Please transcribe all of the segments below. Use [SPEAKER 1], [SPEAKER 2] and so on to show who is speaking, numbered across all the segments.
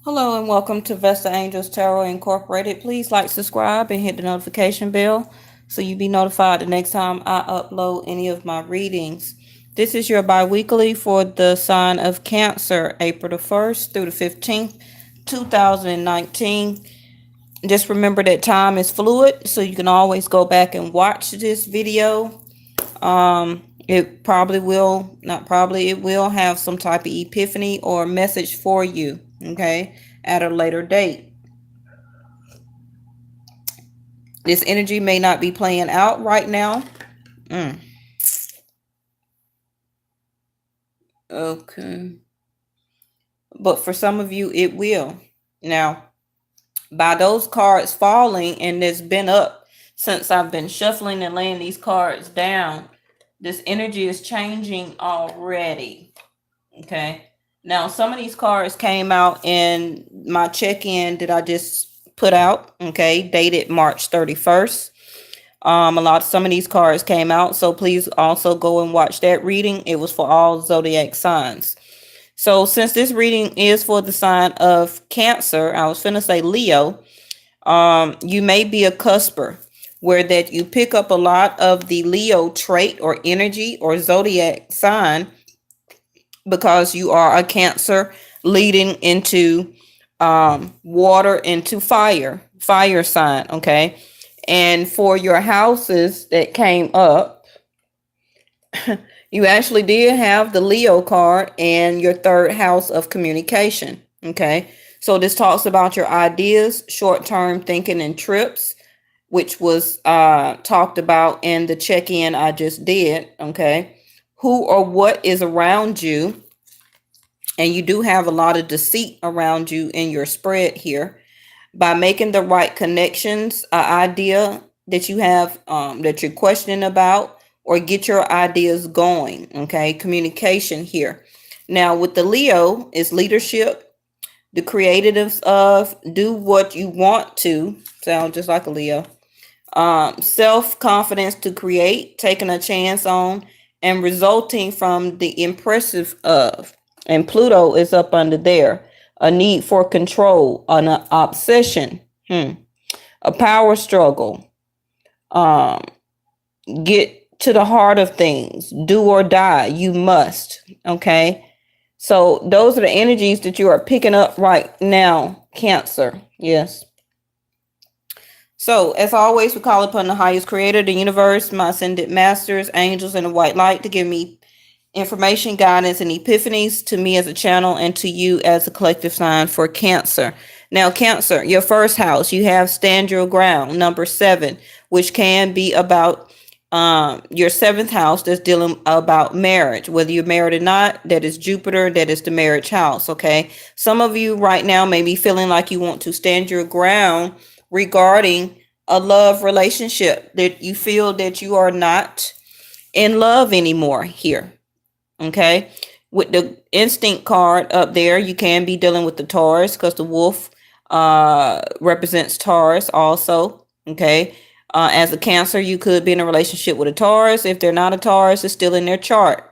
[SPEAKER 1] Hello and welcome to Vesta Angels Tarot Incorporated. Please like, subscribe, and hit the notification bell so you'll be notified the next time I upload any of my readings. This is your bi-weekly for the sign of Cancer, April the 1st through the 15th, 2019. Just remember that time is fluid, so you can always go back and watch this video. It probably will, not probably, it will have some type of epiphany or message for you, okay, at a later date. This energy may not be playing out right now. Okay. But for some of you, it will. Now, by those cards falling, and it's been up since I've been shuffling and laying these cards down, this energy is changing already. Okay. Now, some of these cards came out in my check-in that I just put out, okay, dated March 31st. Some of these cards came out, so please also go and watch that reading. It was for all zodiac signs. So since this reading is for the sign of Cancer, I was finna say Leo, you may be a cusper where that you pick up a lot of the Leo trait or energy or zodiac sign because you are a Cancer leading into water, into fire sign, okay? And for your houses that came up, you actually did have the Leo card and your third house of communication, okay? So this talks about your ideas, short-term thinking, and trips, which was talked about in the check-in I just did, okay? Who or what is around you, and you do have a lot of deceit around you in your spread here. By making the right connections, an idea that you have that you're questioning about, or get your ideas going, okay? Communication here. Now with the Leo is leadership, the creatives of do what you want to, sound just like a Leo. Self-confidence to create, taking a chance on, and resulting from the impressive of. And Pluto is up under there. A need for control, an obsession, a power struggle, get to the heart of things, do or die, you must, okay? So those are the energies that you are picking up right now, Cancer, yes. So, as always, we call upon the highest creator, the universe, my ascended masters, angels, and the white light to give me information, guidance, and epiphanies to me as a channel and to you as a collective sign for Cancer. Now, Cancer, your first house, you have stand your ground, number 7, which can be about your 7th house that's dealing about marriage. Whether you're married or not, that is Jupiter, that is the marriage house, okay? Some of you right now may be feeling like you want to stand your ground regarding a love relationship, that you feel that you are not in love anymore here. Okay, with the instinct card up there, you can be dealing with the Taurus because the wolf represents Taurus also. Okay, as a Cancer, you could be in a relationship with a Taurus. If they're not a Taurus, it's still in their chart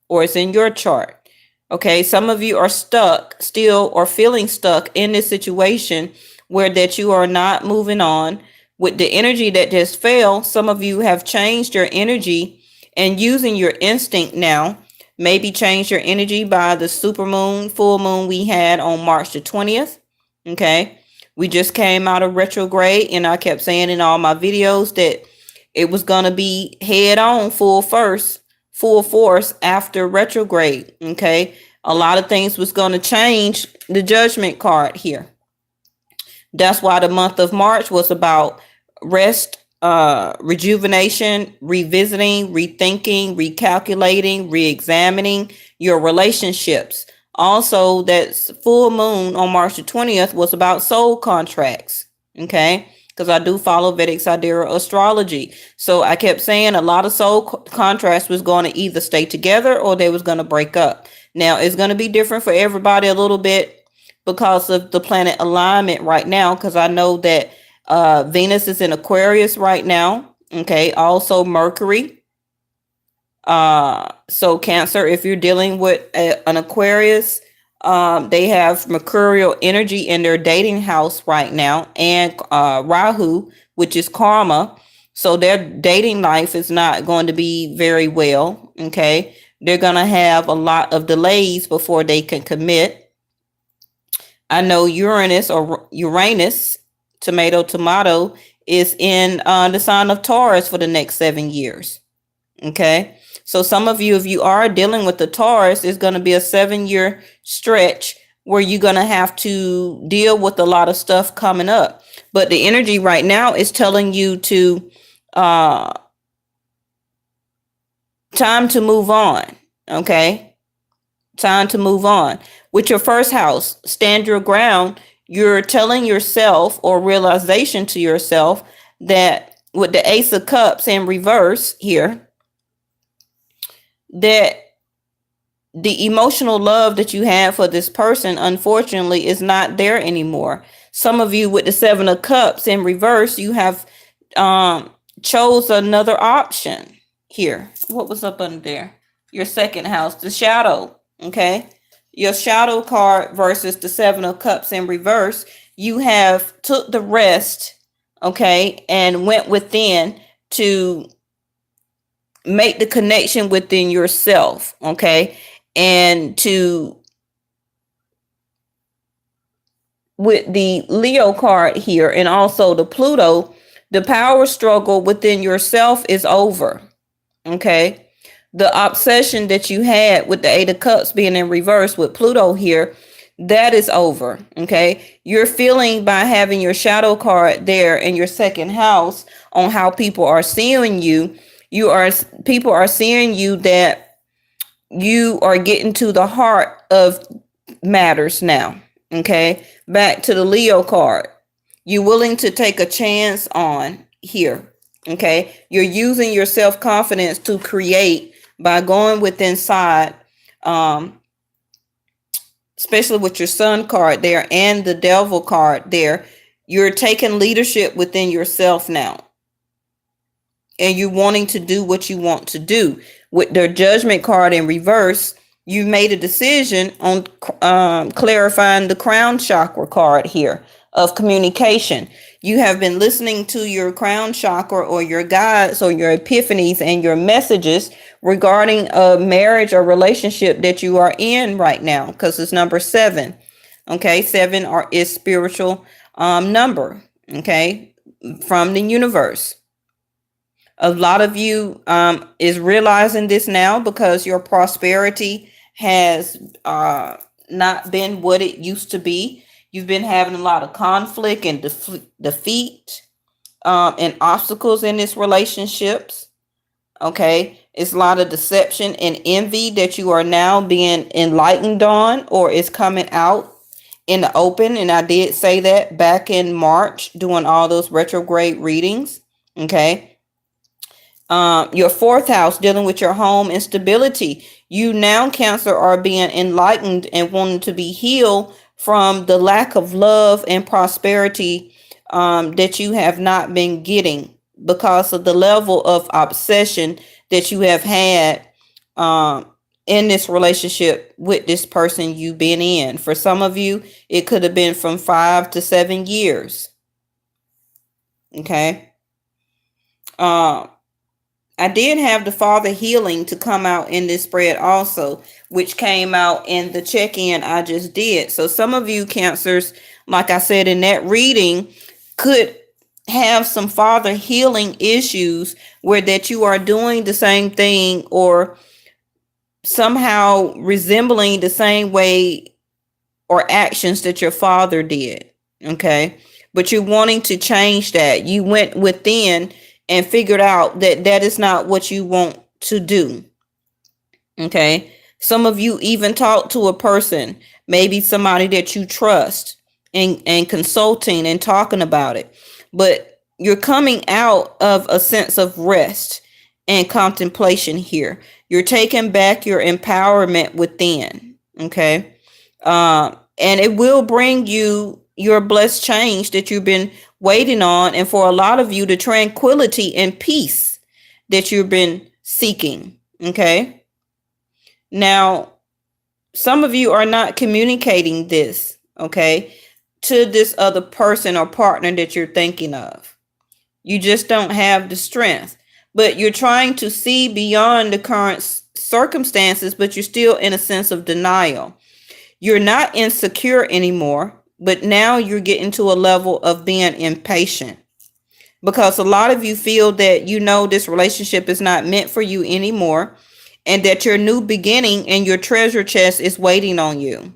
[SPEAKER 1] or it's in your chart. Okay, some of you are stuck still or feeling stuck in this situation where that you are not moving on with the energy that just fell. Some of you have changed your energy and using your instinct now. Maybe change your energy by the super moon, full moon we had on March the 20th. Okay. We just came out of retrograde, and I kept saying in all my videos that it was going to be head on full force after retrograde. Okay. A lot of things was going to change. The Judgment card here. That's why the month of March was about rest, rejuvenation, revisiting, rethinking, recalculating, re-examining your relationships. Also, that full moon on March the 20th was about soul contracts. Okay, because I do follow Vedic Astrology. So I kept saying a lot of soul contracts was going to either stay together or they was going to break up. Now it's going to be different for everybody a little bit because of the planet alignment right now, because I know that Venus is in Aquarius right now. Okay. Also Mercury. So Cancer, if you're dealing with an Aquarius They have mercurial energy in their dating house right now, and Rahu, which is karma. So their dating life is not going to be very well. Okay. They're going to have a lot of delays before they can commit. I know Uranus, tomato, is in the sign of Taurus for the next 7 years. Okay. So some of you, if you are dealing with the Taurus, it's going to be a 7-year stretch where you're going to have to deal with a lot of stuff coming up. But the energy right now is telling you to time to move on. Okay. Time to move on. With your first house, stand your ground. You're telling yourself, or realization to yourself, that with the Ace of Cups in reverse here, that the emotional love that you have for this person, unfortunately, is not there anymore. Some of you with the Seven of Cups in reverse, you have chose another option here. What was up under there? Your second house, the shadow. Okay. Your shadow card versus the Seven of Cups in reverse. You have took the rest, okay, and went within to make the connection within yourself, okay, and to, with the Leo card here and also the Pluto, the power struggle within yourself is over, okay. The obsession that you had with the Eight of Cups being in reverse with Pluto here, that is over, okay. You're feeling, by having your shadow card there in your second house, on how people are seeing you. People are seeing you that you are getting to the heart of matters now. Okay. Back to the Leo card. You're willing to take a chance on here. Okay. You're using your self-confidence to create by going with inside, especially with your Sun card there and the Devil card there. You're taking leadership within yourself now. And you're wanting to do what you want to do. With their Judgment card in reverse, you made a decision on clarifying the crown chakra card here of communication. You have been listening to your crown chakra, or your guides, or your epiphanies and your messages regarding a marriage or relationship that you are in right now, because it's number 7. Okay, 7 is spiritual number, okay, from the universe. A lot of you is realizing this now, because your prosperity has not been what it used to be. You've been having a lot of conflict and defeat and obstacles in this relationships. Okay. It's a lot of deception and envy that you are now being enlightened on, or is coming out in the open. And I did say that back in March, doing all those retrograde readings. Okay. Your fourth house, dealing with your home and stability. You now, Cancer, are being enlightened and wanting to be healed from the lack of love and prosperity that you have not been getting, because of the level of obsession that you have had in this relationship with this person you've been in. For some of you, it could have been from 5 to 7 years. Okay. I did have the Father healing to come out in this spread also, which came out in the check-in I just did. So some of you Cancers, like I said in that reading, could have some Father healing issues, where that you are doing the same thing, or somehow resembling the same way or actions that your father did. Okay. But you're wanting to change that. You went within and figured out that that is not what you want to do. Okay. Some of you even talk to a person, maybe somebody that you trust, and consulting and talking about it. But you're coming out of a sense of rest and contemplation here. You're taking back your empowerment within. Okay. And it will bring you your blessed change that you've been waiting on, and for a lot of you, the tranquility and peace that you've been seeking. Okay. Now, some of you are not communicating this, okay, to this other person or partner that you're thinking of. You just don't have the strength, but you're trying to see beyond the current circumstances, but you're still in a sense of denial. You're not insecure anymore, but now you're getting to a level of being impatient, because a lot of you feel that this relationship is not meant for you anymore, and that your new beginning and your treasure chest is waiting on you.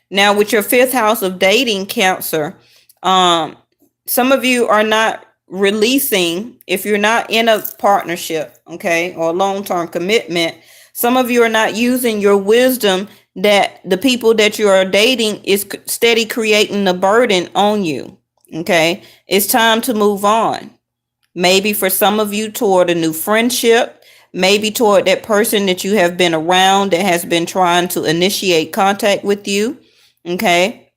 [SPEAKER 1] Now, with your 5th house of dating, Cancer, some of you are not releasing, if you're not in a partnership, okay, or a long-term commitment, some of you are not using your wisdom that the people that you are dating is steady creating a burden on you, okay? It's time to move on. Maybe for some of you toward a new friendship, maybe toward that person that you have been around that has been trying to initiate contact with you, okay?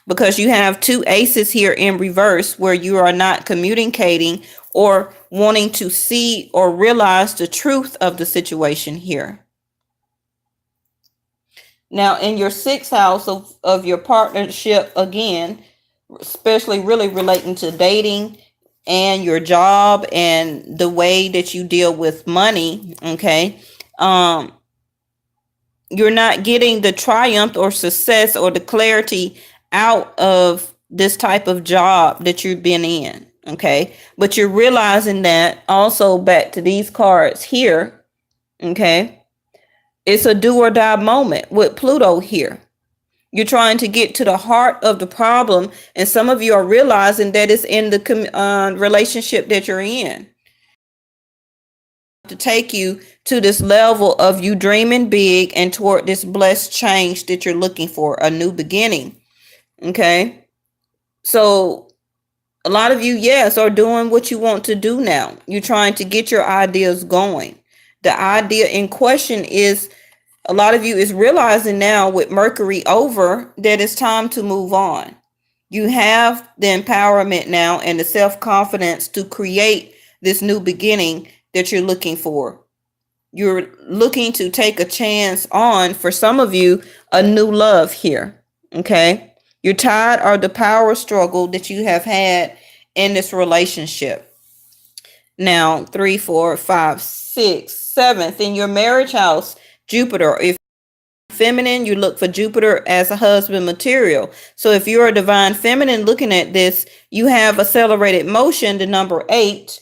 [SPEAKER 1] Because you have 2 aces here in reverse where you are not communicating or wanting to see or realize the truth of the situation here. Now, in your 6th house of your partnership, again, especially really relating to dating and your job and the way that you deal with money, okay, you're not getting the triumph or success or the clarity out of this type of job that you've been in, okay? But you're realizing that also, back to these cards here, okay? It's a do or die moment with Pluto here. You're trying to get to the heart of the problem, and some of you are realizing that it's in the relationship that you're in. To take you to this level of you dreaming big and toward this blessed change that you're looking for, a new beginning. Okay, so a lot of you, yes, are doing what you want to do now. You're trying to get your ideas going. The idea in question is, a lot of you is realizing now with Mercury over that it's time to move on. You have the empowerment now and the self-confidence to create this new beginning that you're looking for. You're looking to take a chance on, for some of you, a new love here. Okay. You're tired of the power struggle that you have had in this relationship. Now, 3, 4, 5, 6, 7th in your marriage house, Jupiter. If feminine, you look for Jupiter as a husband material. So if you're a divine feminine looking at this, you have accelerated motion, the number 8,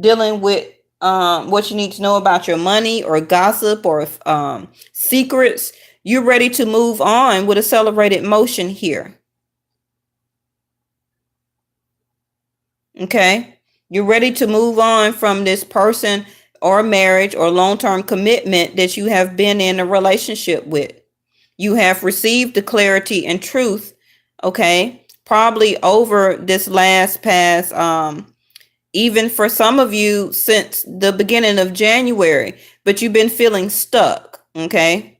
[SPEAKER 1] dealing with what you need to know about your money or gossip or secrets. You're ready to move on with accelerated motion here. Okay. You're ready to move on from this person or marriage or long-term commitment that you have been in a relationship with. You have received the clarity and truth, okay, probably over this past, even for some of you since the beginning of January, but you've been feeling stuck, okay?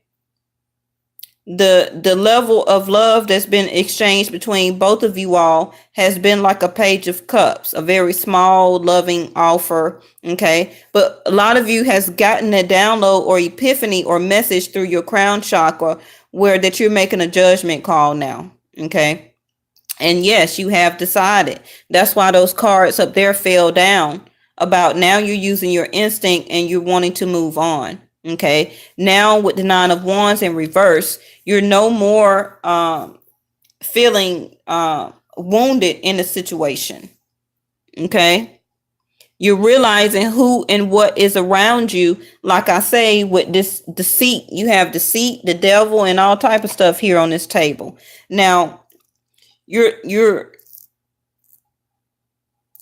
[SPEAKER 1] The level of love that's been exchanged between both of you all has been like a page of cups, a very small, loving offer, okay? But a lot of you has gotten a download or epiphany or message through your crown chakra where that you're making a judgment call now, okay? And yes, you have decided. That's why those cards up there fell down, about now you're using your instinct and you're wanting to move on. Okay. Now with the 9 of Wands in reverse, you're no more feeling wounded in the situation. Okay. You're realizing who and what is around you. Like I say, with this deceit, you have deceit, the devil, and all type of stuff here on this table. Now, you're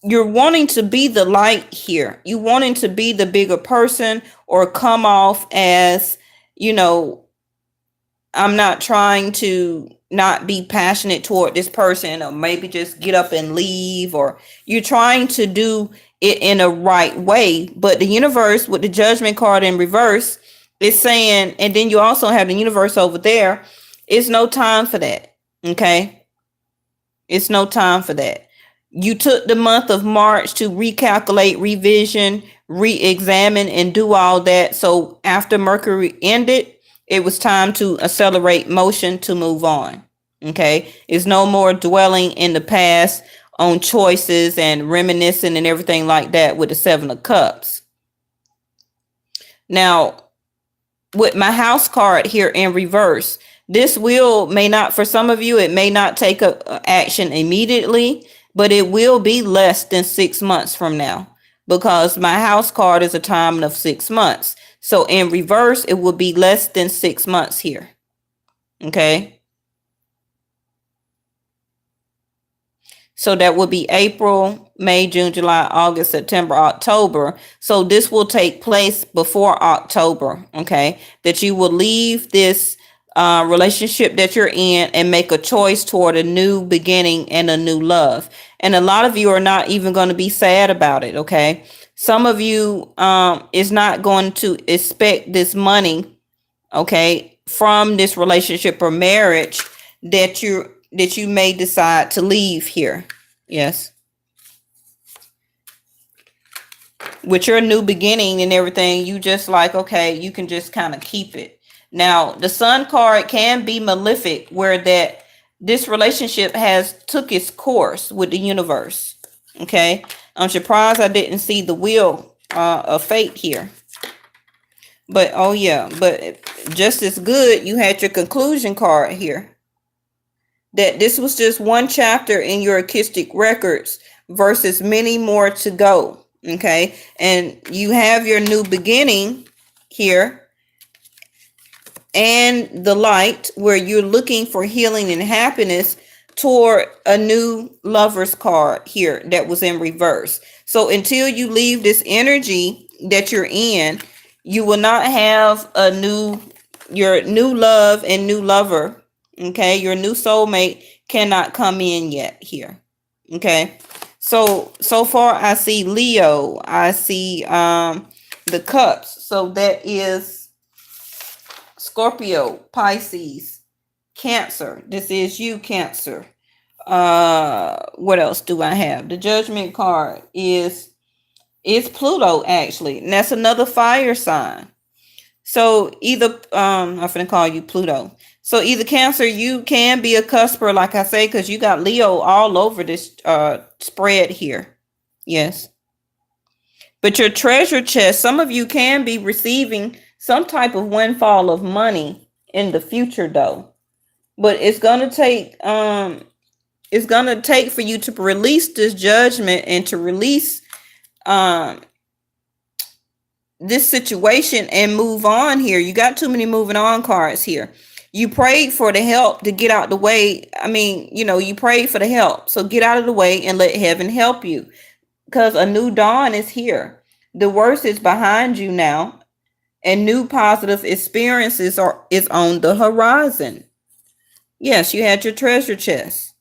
[SPEAKER 1] wanting to be the light here. You wanting to be the bigger person or come off as, I'm not trying to not be passionate toward this person, or maybe just get up and leave, or you're trying to do it in a right way. But the universe with the judgment card in reverse is saying, and then you also have the universe over there, it's no time for that. Okay. It's no time for that. You took the month of March to recalculate, revision, re-examine and do all that. So after Mercury ended, it was time to accelerate motion to move on. Okay. It's no more dwelling in the past on choices and reminiscing and everything like that with the Seven of Cups. Now, with my house card here in reverse, this may not, for some of you, it may not take a action immediately, but it will be less than 6 months from now, because my house card is a time of 6 months. So in reverse, it will be less than 6 months here. Okay. So that would be April, May, June, July, August, September, October. So this will take place before October. Okay. That you will leave this relationship that you're in and make a choice toward a new beginning and a new love. And a lot of you are not even going to be sad about it. Okay. Some of you is not going to expect this money, okay, from this relationship or marriage that you may decide to leave here. Yes. With your new beginning and everything, you just like, okay, you can just kind of keep it. Now, the Sun card can be malefic, where that this relationship has took its course with the universe. Okay. I'm surprised I didn't see the wheel of fate here. But, oh yeah, but just as good, you had your conclusion card here. That this was just one chapter in your artistic records versus many more to go. Okay. And you have your new beginning here. And the light, where you're looking for healing and happiness toward a new lover's card here that was in reverse. So until you leave this energy that you're in, you will not have your new love and new lover. Okay. Your new soulmate cannot come in yet here. Okay. So far I see Leo. I see the cups. So that is Scorpio, Pisces, Cancer. This is you, Cancer. What else do I have? The Judgment card is Pluto, actually. And that's another fire sign. So either I'm gonna call you Pluto. So either Cancer, you can be a cusper, like I say, because you got Leo all over this spread here. Yes. But your treasure chest, some of you can be receiving some type of windfall of money in the future, though. But it's gonna take for you to release this judgment and to release this situation and move on here. You got too many moving on cards here. You prayed for the help to get out the way. I mean, you prayed for the help. So get out of the way and let heaven help you, because a new dawn is here. The worst is behind you now, and new positive experiences is on the horizon. Yes, you had your treasure chest.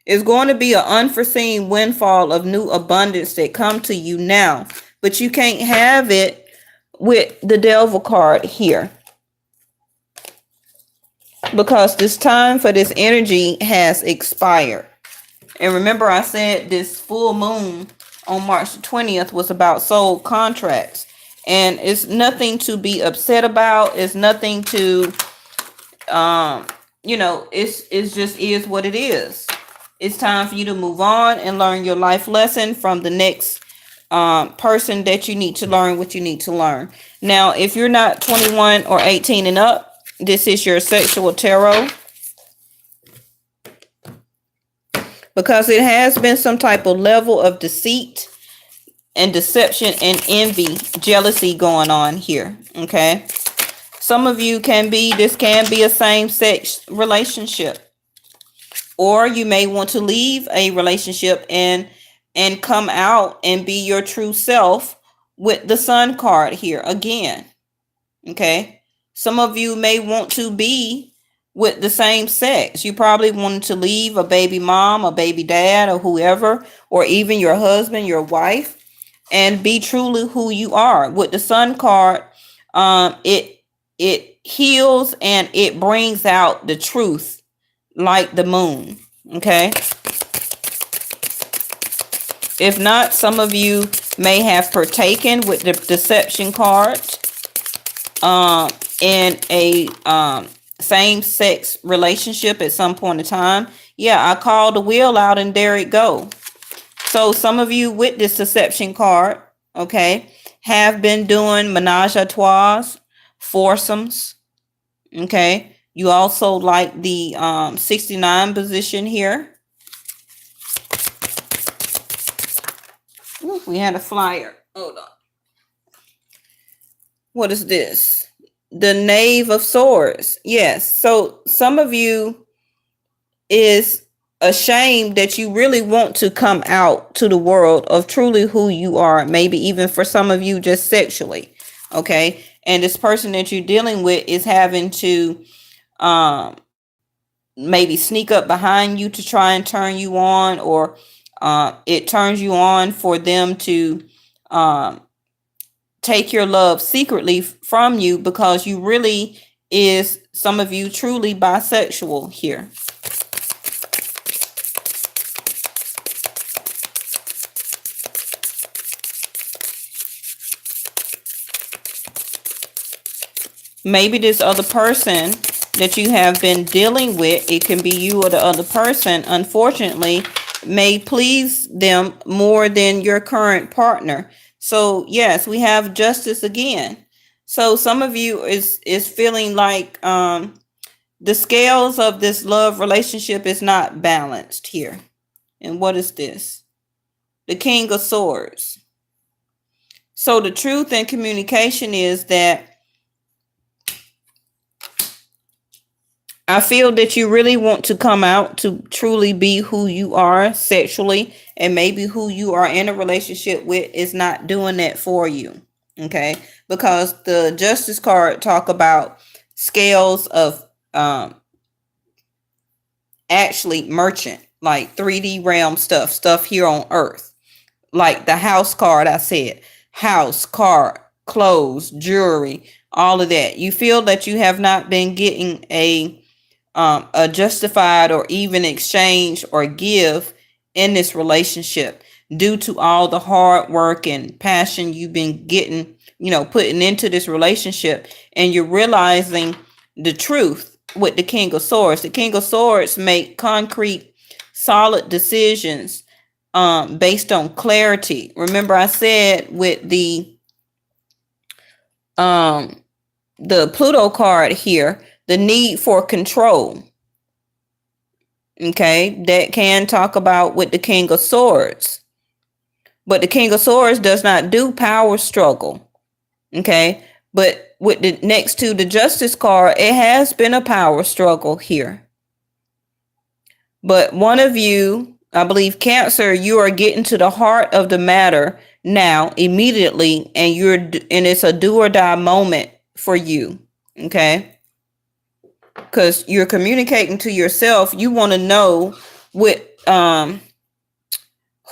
[SPEAKER 1] It's going to be an unforeseen windfall of new abundance that come to you now, but you can't have it with the Devil card here, because this time for this energy has expired. And remember, I said this full moon on March 20th was about soul contracts. And it's nothing to be upset about. It's nothing to, it's just is what it is. It's time for you to move on and learn your life lesson from the next person that you need to learn what you need to learn. Now, if you're not 21 or 18 and up, this is your sexual tarot, because it has been some type of level of deceit and deception and envy, jealousy going on here. Okay. Some of you this can be a same-sex relationship, or you may want to leave a relationship and come out and be your true self with the Sun card here again. Okay. Some of you may want to be with the same sex. You probably wanted to leave a baby mom, a baby dad, or whoever, or even your husband, your wife, and be truly who you are. With the Sun card, it heals and it brings out the truth like the moon. Okay. If not, some of you may have partaken with the deception card in a same-sex relationship at some point in time. Yeah, I called the wheel out and there it go. So some of you with this deception card, okay, have been doing menage a trois, foursomes, okay. You also like the 69 position here. Ooh, we had a flyer. Hold on. What is this? The Knave of Swords. Yes. So some of you is ashamed that you really want to come out to the world of truly who you are. Maybe even for some of you just sexually. Okay. And this person that you're dealing with is having to maybe sneak up behind you to try and turn you on, or it turns you on for them to take your love secretly from you, because you really is, some of you, truly bisexual here. Maybe this other person that you have been dealing with, it can be you or the other person, unfortunately, may please them more than your current partner. So yes, we have justice again. So some of you is feeling like the scales of this love relationship is not balanced here. And what is this? The King of Swords. So the truth in communication is that I feel that you really want to come out to truly be who you are sexually, and maybe who you are in a relationship with is not doing that for you. Okay, because the Justice card talk about scales of actually merchant, like 3D realm stuff here on earth. Like the House card, I said, house, car, clothes, jewelry, all of that. You feel that you have not been getting a justified or even exchange or give in this relationship, due to all the hard work and passion you've been getting, putting into this relationship. And you're realizing the truth with the King of Swords. The King of Swords make concrete, solid decisions based on clarity. Remember I said with the Pluto card here, the need for control. Okay, that can talk about with the King of Swords. But the King of Swords does not do power struggle. Okay, but with the next to the Justice card, it has been a power struggle here. But one of you, I believe Cancer, you are getting to the heart of the matter now, immediately, and it's a do or die moment for you. Okay, because you're communicating to yourself. You want to know what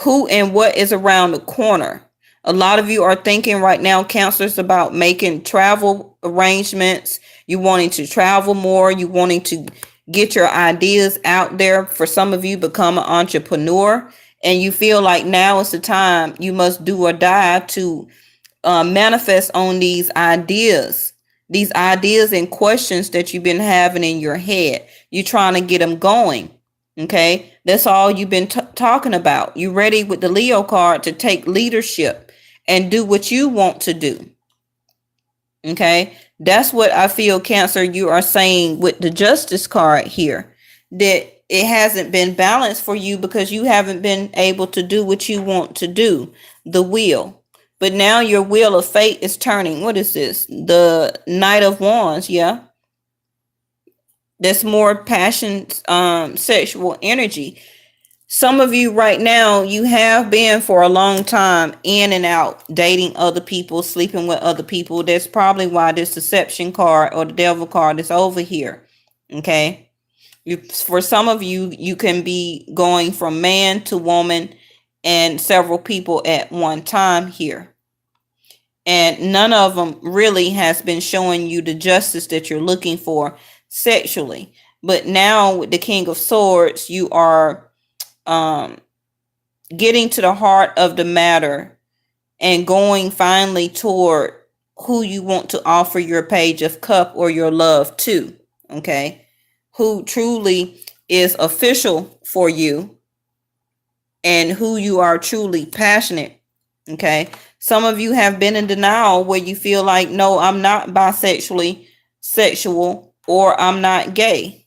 [SPEAKER 1] who and what is around the corner. A lot of you are thinking right now, Cancers, about making travel arrangements. You wanting to travel more. You wanting to get your ideas out there. For some of you, become an entrepreneur, and you feel like now is the time you must do or die to manifest on these ideas and questions that you've been having in your head. You're trying to get them going. Okay, that's all you've been talking about. You ready with the Leo card to take leadership and do what you want to do. Okay, that's what I feel, Cancer, you are saying with the Justice card here, that it hasn't been balanced for you because you haven't been able to do what you want to do, the wheel. But now your wheel of fate is turning. What is this? The Knight of Wands. Yeah. That's more passion, sexual energy. Some of you right now, you have been for a long time in and out, dating other people, sleeping with other people. That's probably why this deception card or the devil card is over here. Okay. For some of you, you can be going from man to woman and several people at one time here. And none of them really has been showing you the justice that you're looking for sexually. But now with the King of Swords, you are getting to the heart of the matter and going finally toward who you want to offer your Page of Cup or your love to, okay? Who truly is official for you and who you are truly passionate, okay? Some of you have been in denial where you feel like, no, I'm not bisexually sexual, or I'm not gay.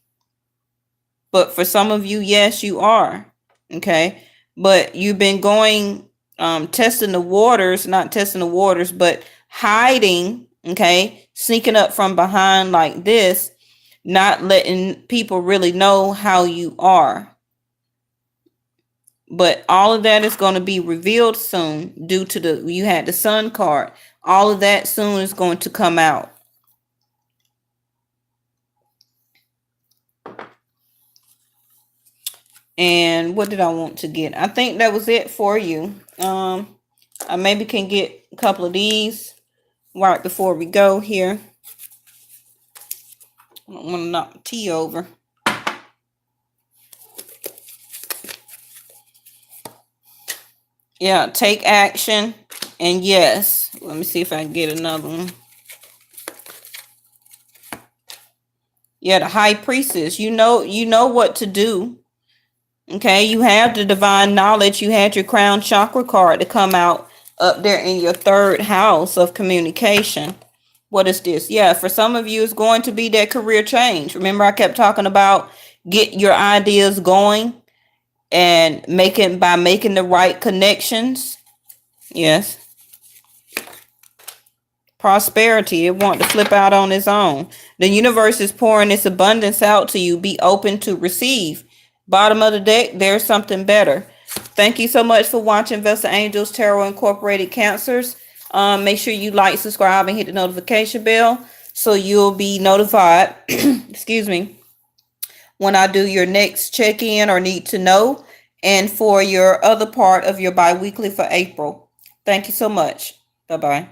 [SPEAKER 1] But for some of you, yes, you are, okay? But you've been going, testing the waters, not testing the waters, but hiding, okay? Sneaking up from behind like this, not letting people really know how you are. But all of that is going to be revealed soon due to you had the Sun card. All of that soon is going to come out. And what did I want to get? I think that was it for you. I maybe can get a couple of these right before we go here. I don't want to knock the tea over. Yeah, take action. And yes, let me see if I can get another one. Yeah, the High Priestess. You know what to do. Okay, you have the divine knowledge. You had your crown chakra card to come out up there in your 3rd house of communication. What is this? Yeah, for some of you, it's going to be that career change. Remember, I kept talking about get your ideas going and by making the right connections. Yes. Prosperity. It wants to flip out on its own. The universe is pouring its abundance out to you. Be open to receive. Bottom of the deck, there's something better. Thank you so much for watching Vesta Angels Tarot Incorporated Cancers. Make sure you like, subscribe, and hit the notification bell so you'll be notified, excuse me, when I do your next check-in or need to know, and for your other part of your bi-weekly for April. Thank you so much. Bye-bye.